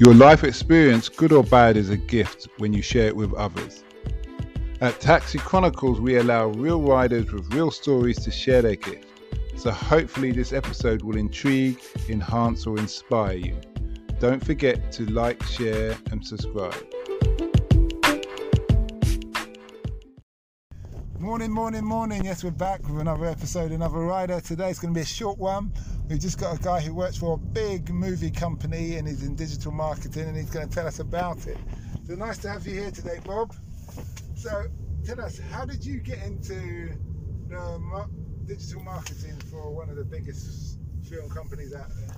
Your life experience, good or bad, is a gift when you share it with others. At Taxi Chronicles, we allow real riders with real stories to share their gift. So hopefully this episode will intrigue, enhance or inspire you. Don't forget to like, share and subscribe. Morning. Yes, we're back with another episode, another rider. Today's going to be a short one. We've just got a guy who works for a big movie company and he's in digital marketing, and he's going to tell us about it. So nice to have you here today, Bob. So tell us, how did you get into the digital marketing for one of the biggest film companies out there?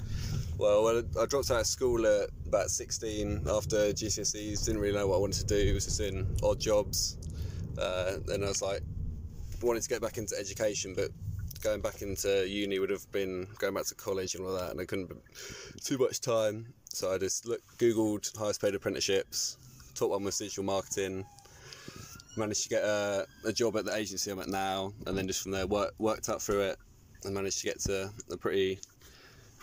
Well, I dropped out of school at about 16 after GCSEs. Didn't really know what I wanted to do. Was just in odd jobs. And I was like, wanted to get back into education, but going back into uni would have been going back to college and all that, and I couldn't too much time. So I just googled highest paid apprenticeships. Top one was digital marketing. Managed to get a job at the agency I'm at now, and then just from there worked up through it and managed to get to a pretty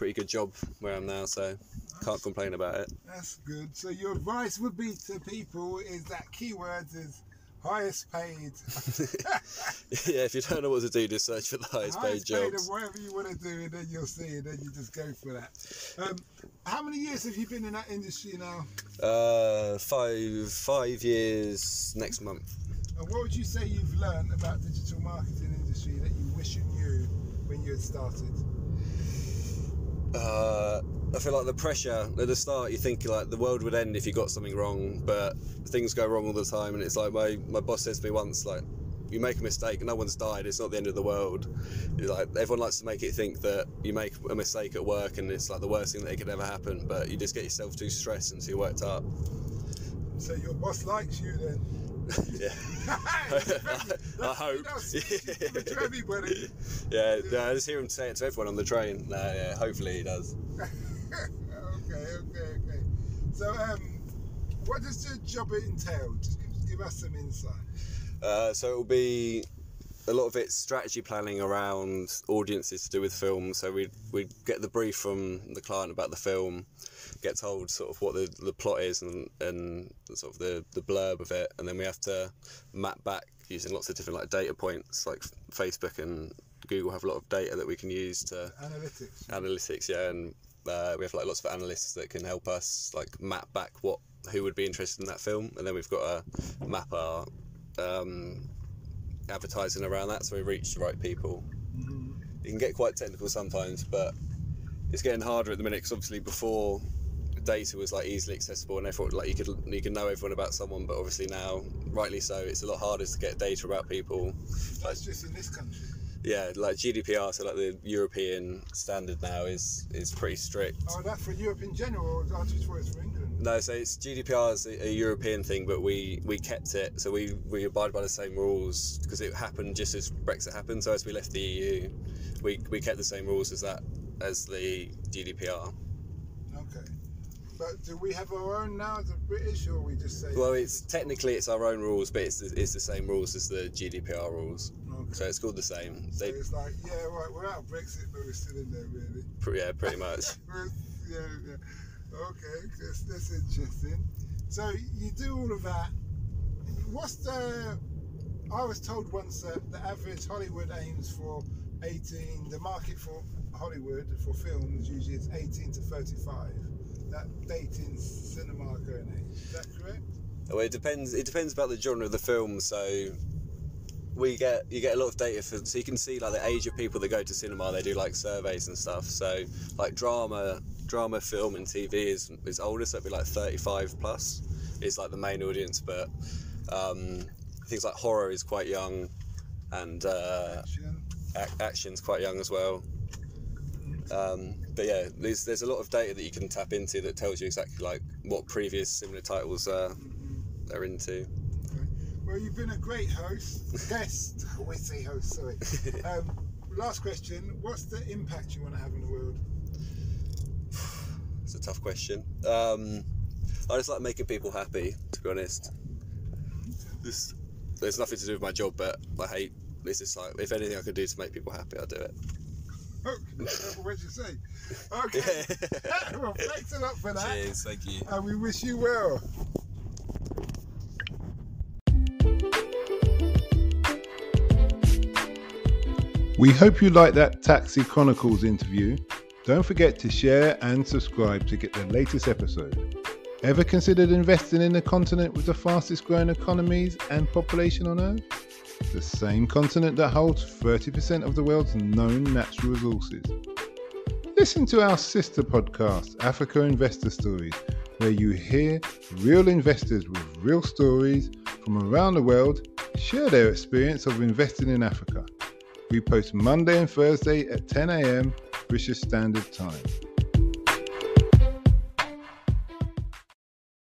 good job where I'm now, so can't complain about it. That's good. So your advice would be to people is that keywords is highest paid. Yeah, if you don't know what to do, just search for the highest paid jobs. Whatever you want to do, and then you'll see, and then you just go for that. How many years have you been in that industry now? 5 years next month. And what would you say you've learned about digital marketing industry that you wish you knew when you had started? I feel like the pressure at the start, you think like the world would end if you got something wrong, but things go wrong all the time. And it's like my boss says to me once, like, you make a mistake, no one's died, it's not the end of the world. It's like everyone likes to make it think that you make a mistake at work and it's like the worst thing that could ever happen, but you just get yourself too stressed and too worked up. So your boss likes you then? Yeah. I hope. To everybody. Yeah, I just hear him say it to everyone on the train. Yeah, hopefully he does. Okay. So, what does the job entail? Just give us some insight. So it will be a lot of it's strategy planning around audiences to do with film. So we get the brief from the client about the film, get told sort of what the plot is and sort of the blurb of it, and then we have to map back using lots of different like data points. Like Facebook and Google have a lot of data that we can use to analytics, yeah, and we have like lots of analysts that can help us like map back who would be interested in that film, and then we've got to map our advertising around that so we reach the right people. Mm-hmm. It can get quite technical sometimes, but it's getting harder at the minute because obviously before data was like easily accessible and everyone like you can know everyone about someone, but obviously now, rightly so, it's a lot harder to get data about people. That's just in this country. Yeah, like GDPR, so like the European standard now is pretty strict. Oh, that's for Europe in general, or I just thought it's for England? No, so it's GDPR is a European thing, but we kept it, so we abide by the same rules because it happened just as Brexit happened. So as we left the EU, we kept the same rules as the GDPR. Okay, but do we have our own now as a British, or we just say? Well, it's our own rules, but it's the same rules as the GDPR rules. Okay. So it's called the same. So it's like, yeah, right, we're out of Brexit, but we're still in there, really. Yeah, pretty much. yeah. Okay, that's interesting. So you do all of that. I was told once that the average Hollywood aims for 18, the market for Hollywood for films usually is 18 to 35. That dating cinema going age. Is that correct? Well, it depends about the genre of the film, so you get a lot of data so you can see like the age of people that go to cinema. They do like surveys and stuff, so like drama film and TV is older, so it'd be like 35 plus is like the main audience, but things like horror is quite young, and action's quite young as well. But yeah, there's a lot of data that you can tap into that tells you exactly like what previous similar titles they're into. Well, you've been a great guest. We say host, sorry. Last question, what's the impact you want to have in the world? It's a tough question. I just like making people happy, to be honest. There's nothing to do with my job, but I hate this. Is like, if anything I could do to make people happy, I'll do it. What you say? Okay. Well, thanks a lot for that. Cheers, thank you. And we wish you well. We hope you liked that Taxi Chronicles interview. Don't forget to share and subscribe to get the latest episode. Ever considered investing in a continent with the fastest growing economies and population on Earth? The same continent that holds 30% of the world's known natural resources. Listen to our sister podcast, Africa Investor Stories, where you hear real investors with real stories from around the world share their experience of investing in Africa. We post Monday and Thursday at 10 a.m. British Standard Time.